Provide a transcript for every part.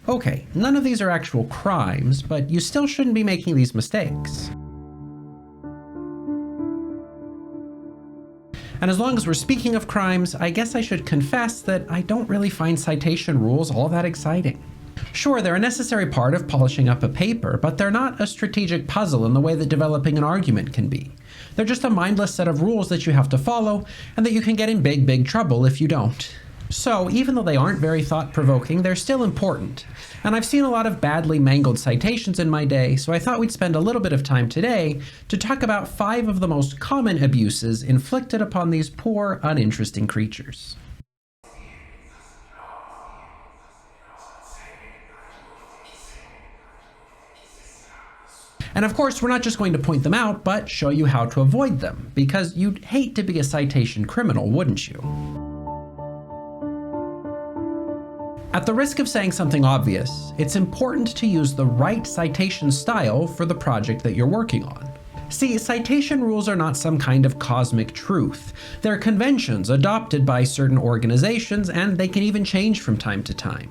Okay, none of these are actual crimes, but you still shouldn't be making these mistakes. And as long as we're speaking of crimes, I guess I should confess that I don't really find citation rules all that exciting. Sure, they're a necessary part of polishing up a paper, but they're not a strategic puzzle in the way that developing an argument can be. They're just a mindless set of rules that you have to follow, and that you can get in big trouble if you don't. So, even though they aren't very thought-provoking, they're still important. And I've seen a lot of badly mangled citations in my day, so I thought we'd spend a little bit of time today to talk about 5 of the most common abuses inflicted upon these poor, uninteresting creatures. And of course, we're not just going to point them out, but show you how to avoid them, because you'd hate to be a citation criminal, wouldn't you? At the risk of saying something obvious, it's important to use the right citation style for the project that you're working on. See, citation rules are not some kind of cosmic truth. They're conventions adopted by certain organizations, and they can even change from time to time.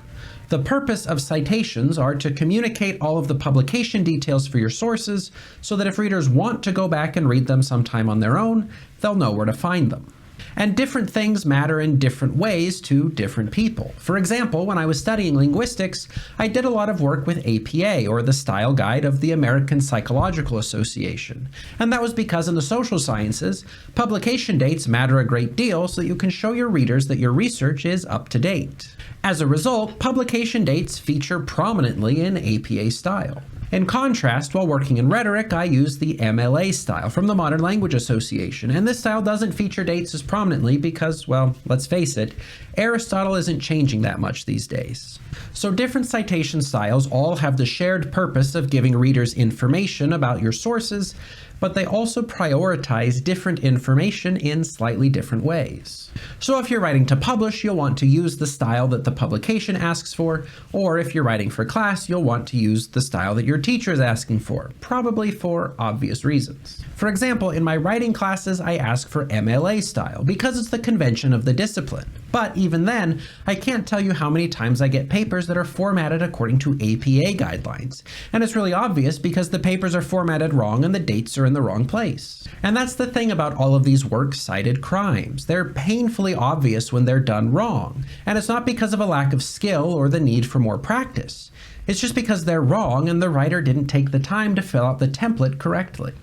The purpose of citations are to communicate all of the publication details for your sources so that if readers want to go back and read them sometime on their own, they'll know where to find them. And different things matter in different ways to different people. For example, when I was studying linguistics, I did a lot of work with APA, or the Style Guide of the American Psychological Association. And that was because in the social sciences, publication dates matter a great deal so that you can show your readers that your research is up to date. As a result, publication dates feature prominently in APA style. In contrast, while working in rhetoric, I use the MLA style from the Modern Language Association, and this style doesn't feature dates as prominently because, well, let's face it, Aristotle isn't changing that much these days. So different citation styles all have the shared purpose of giving readers information about your sources, but they also prioritize different information in slightly different ways. So if you're writing to publish, you'll want to use the style that the publication asks for, or if you're writing for class, you'll want to use the style that your teacher is asking for, probably for obvious reasons. For example, in my writing classes, I ask for MLA style because it's the convention of the discipline. But even then, I can't tell you how many times I get papers that are formatted according to APA guidelines. And it's really obvious because the papers are formatted wrong and the dates are in the wrong place. And that's the thing about all of these works-cited crimes. They're painfully obvious when they're done wrong. And it's not because of a lack of skill or the need for more practice. It's just because they're wrong and the writer didn't take the time to fill out the template correctly.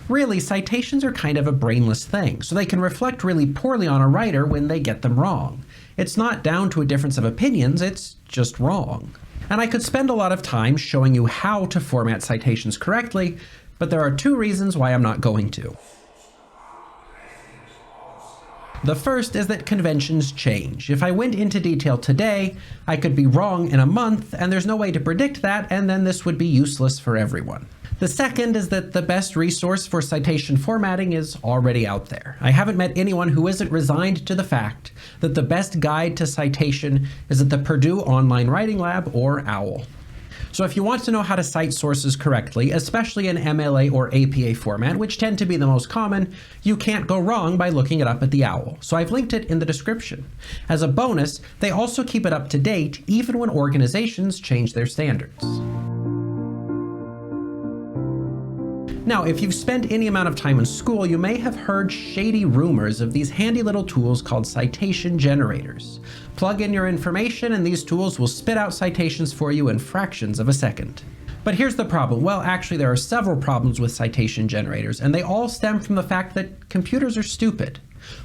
Really, citations are kind of a brainless thing, so they can reflect really poorly on a writer when they get them wrong. It's not down to a difference of opinions, it's just wrong. And I could spend a lot of time showing you how to format citations correctly, but there are 2 reasons why I'm not going to. The first is that conventions change. If I went into detail today, I could be wrong in a month, and there's no way to predict that, and then this would be useless for everyone. The second is that the best resource for citation formatting is already out there. I haven't met anyone who isn't resigned to the fact that the best guide to citation is at the Purdue Online Writing Lab, or OWL. So if you want to know how to cite sources correctly, especially in MLA or APA format, which tend to be the most common, you can't go wrong by looking it up at the OWL. So I've linked it in the description. As a bonus, they also keep it up to date even when organizations change their standards. Now, if you've spent any amount of time in school, you may have heard shady rumors of these handy little tools called citation generators. Plug in your information and these tools will spit out citations for you in fractions of a second. But here's the problem. Well, actually, there are several problems with citation generators, and they all stem from the fact that computers are stupid.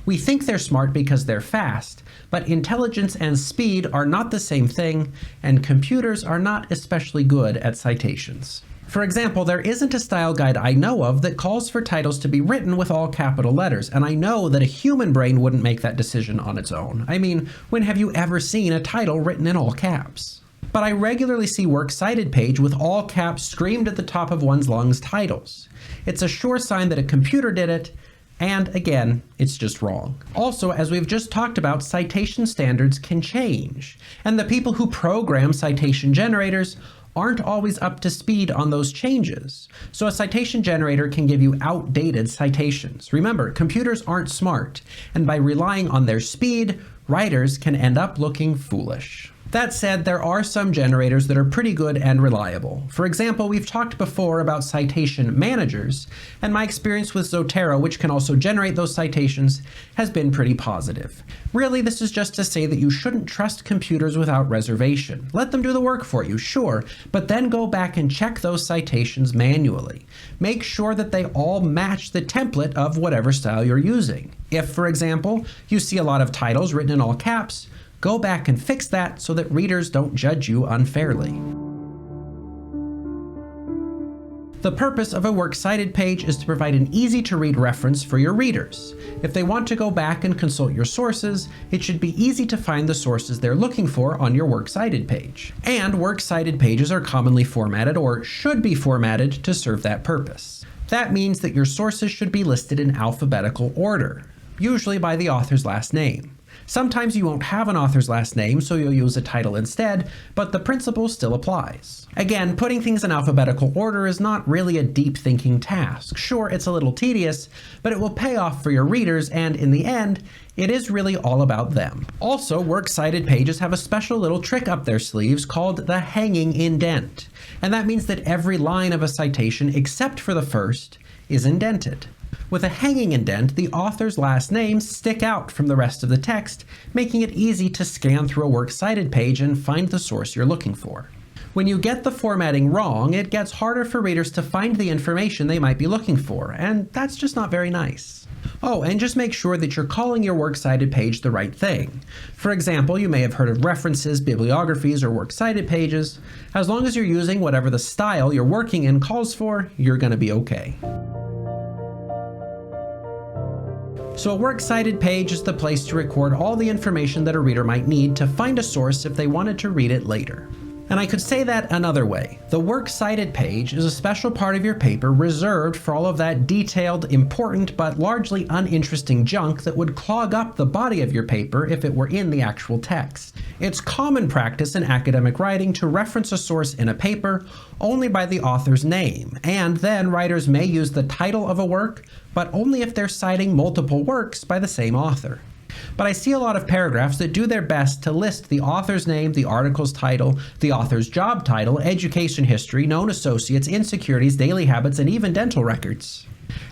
We think they're smart because they're fast, but intelligence and speed are not the same thing, and computers are not especially good at citations. For example, there isn't a style guide I know of that calls for titles to be written with all capital letters, and I know that a human brain wouldn't make that decision on its own. I mean, when have you ever seen a title written in all caps? But I regularly see Works Cited page with all caps screamed at the top of one's lungs titles. It's a sure sign that a computer did it, and again, it's just wrong. Also, as we've just talked about, citation standards can change, and the people who program citation generators aren't always up to speed on those changes. So a citation generator can give you outdated citations. Remember, computers aren't smart, and by relying on their speed, writers can end up looking foolish. That said, there are some generators that are pretty good and reliable. For example, we've talked before about citation managers, and my experience with Zotero, which can also generate those citations, has been pretty positive. Really, this is just to say that you shouldn't trust computers without reservation. Let them do the work for you, sure, but then go back and check those citations manually. Make sure that they all match the template of whatever style you're using. If, for example, you see a lot of titles written in all caps, go back and fix that so that readers don't judge you unfairly. The purpose of a works cited page is to provide an easy-to-read reference for your readers. If they want to go back and consult your sources, it should be easy to find the sources they're looking for on your works cited page. And works cited pages are commonly formatted, or should be formatted, to serve that purpose. That means that your sources should be listed in alphabetical order, usually by the author's last name. Sometimes you won't have an author's last name, so you'll use a title instead, but the principle still applies. Again, putting things in alphabetical order is not really a deep thinking task. Sure, it's a little tedious, but it will pay off for your readers, and in the end, it is really all about them. Also, works cited pages have a special little trick up their sleeves called the hanging indent. And that means that every line of a citation, except for the first, is indented. With a hanging indent, the author's last names stick out from the rest of the text, making it easy to scan through a works cited page and find the source you're looking for. When you get the formatting wrong, it gets harder for readers to find the information they might be looking for, and that's just not very nice. Oh, and just make sure that you're calling your works cited page the right thing. For example, you may have heard of references, bibliographies, or works cited pages. As long as you're using whatever the style you're working in calls for, you're going to be okay. So a works cited page is the place to record all the information that a reader might need to find a source if they wanted to read it later. And I could say that another way. The works cited page is a special part of your paper reserved for all of that detailed, important, but largely uninteresting junk that would clog up the body of your paper if it were in the actual text. It's common practice in academic writing to reference a source in a paper only by the author's name, and then writers may use the title of a work, but only if they're citing multiple works by the same author. But I see a lot of paragraphs that do their best to list the author's name, the article's title, the author's job title, education history, known associates, insecurities, daily habits, and even dental records.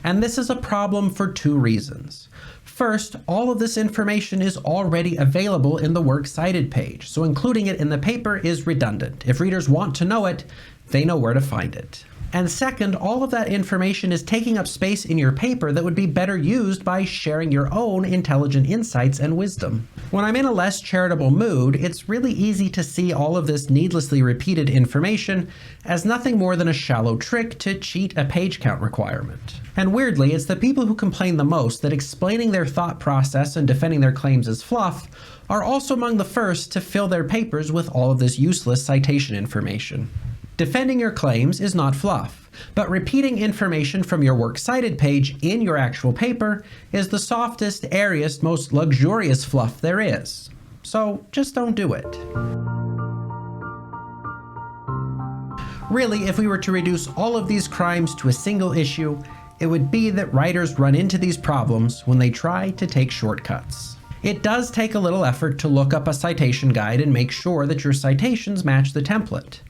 And this is a problem for two reasons. First, all of this information is already available in the works cited page, so including it in the paper is redundant. If readers want to know it, they know where to find it. And second, all of that information is taking up space in your paper that would be better used by sharing your own intelligent insights and wisdom. When I'm in a less charitable mood, it's really easy to see all of this needlessly repeated information as nothing more than a shallow trick to cheat a page count requirement. And weirdly, it's the people who complain the most that explaining their thought process and defending their claims as fluff are also among the first to fill their papers with all of this useless citation information. Defending your claims is not fluff, but repeating information from your works cited page in your actual paper is the softest, airiest, most luxurious fluff there is. So just don't do it. Really, if we were to reduce all of these crimes to a single issue, it would be that writers run into these problems when they try to take shortcuts. It does take a little effort to look up a citation guide and make sure that your citations match the template.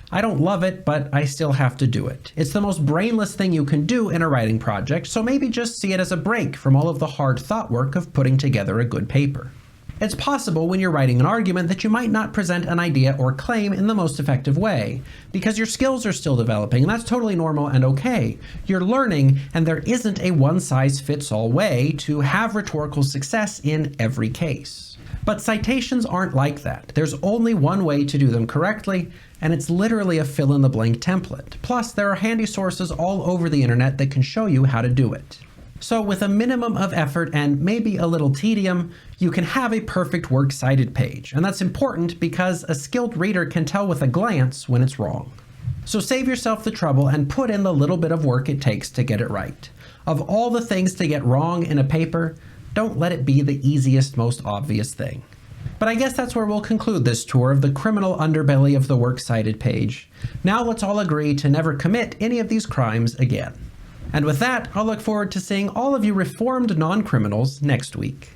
I don't love it, but I still have to do it. It's the most brainless thing you can do in a writing project, so maybe just see it as a break from all of the hard thought work of putting together a good paper. It's possible when you're writing an argument that you might not present an idea or claim in the most effective way, because your skills are still developing, and that's totally normal and okay. You're learning, and there isn't a one-size-fits-all way to have rhetorical success in every case. But citations aren't like that. There's only one way to do them correctly, and it's literally a fill-in-the-blank template. Plus, there are handy sources all over the internet that can show you how to do it. So with a minimum of effort and maybe a little tedium, you can have a perfect works cited page. And that's important because a skilled reader can tell with a glance when it's wrong. So save yourself the trouble and put in the little bit of work it takes to get it right. Of all the things to get wrong in a paper, don't let it be the easiest, most obvious thing. But I guess that's where we'll conclude this tour of the criminal underbelly of the works cited page. Now let's all agree to never commit any of these crimes again. And with that, I'll look forward to seeing all of you reformed non-criminals next week.